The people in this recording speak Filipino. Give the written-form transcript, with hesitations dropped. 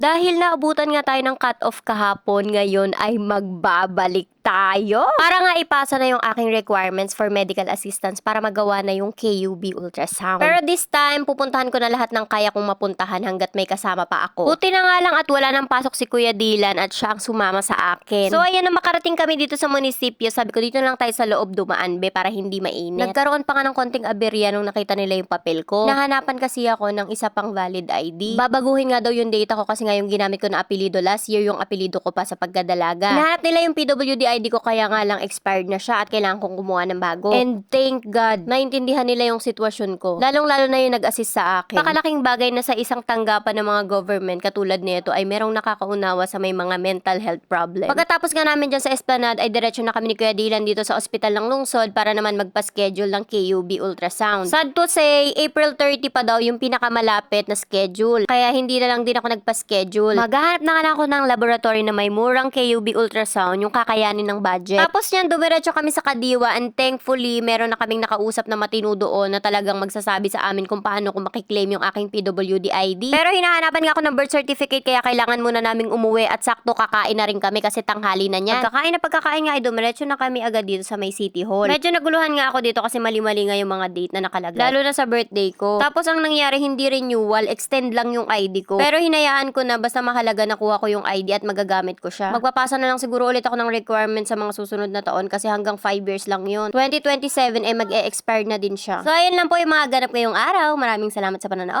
Dahil naabutan nga tayo ng cut-off kahapon, ngayon ay magbabalik tayo para nga ipasa na yung aking requirements for medical assistance para magawa na yung KUB ultrasound. Pero this time, pupuntahan ko na lahat ng kaya kong mapuntahan hanggat may kasama pa ako. Buti na nga lang at wala nang pasok si Kuya Dylan at siya ang sumama sa akin. So ayan na, makarating kami dito sa munisipyo. Sabi ko dito na lang tayo sa loob dumaan be para hindi mainit. Nagkaroon pa nga ng konting aberya nung nakita nila yung papel ko. Nahanapan kasi ako ng isa pang valid ID. Babaguhin nga daw yung data ko kasi nga yung ginamit ko na apelido last year, yung apelido ko pa sa pagdadalaga. Hinahanap nila yung PWD ID ko kaya nga lang expired na siya at kailangan kong kumuha ng bago. And thank God, naintindihan nila yung sitwasyon ko. Lalong-lalo na yung nag-assist sa akin. Pakalaking bagay na sa isang tanggapan ng mga government katulad nito ay merong nakakaunawa sa may mga mental health problem. Pagkatapos nga namin dyan sa Esplanade ay diretso na kami ni Kuya Dylan dito sa ospital ng Lungsod para naman magpa-schedule ng KUB ultrasound. Sad to say, April 30 pa daw yung pinakamalapit na schedule. Kaya hindi na lang din ako nagpa-schedule. Maghahanap na nga ako ng laboratory na may murang KUB ultrasound, yung kakayanin ng budget. Tapos niyan, dumiretso kami sa Kadiwa and thankfully, meron na kaming nakausap na matino doon na talagang magsasabi sa amin kung paano ko makiklaim yung aking PWD ID. Pero hinahanapan nga ako ng birth certificate kaya kailangan muna naming umuwi at sakto kakain na rin kami kasi tanghali na niyan. Pagkakain nga ay dumiretso na kami agad dito sa may City Hall. Medyo naguluhan nga ako dito kasi mali-mali nga yung mga date na nakalagay. Lalo na sa birthday ko. Tapos ang nangyari, hindi renewal, extend lang yung ID ko. Pero hinayaan ko na basta mahalaga nakuha ko yung ID at magagamit ko siya. Magpapasa na lang siguro ulit ako ng requirements sa mga susunod na taon kasi hanggang 5 years lang yun. 2027 mag-e-expire na din siya. So ayun lang po yung mga ganap ngayong araw. Maraming salamat sa panonood.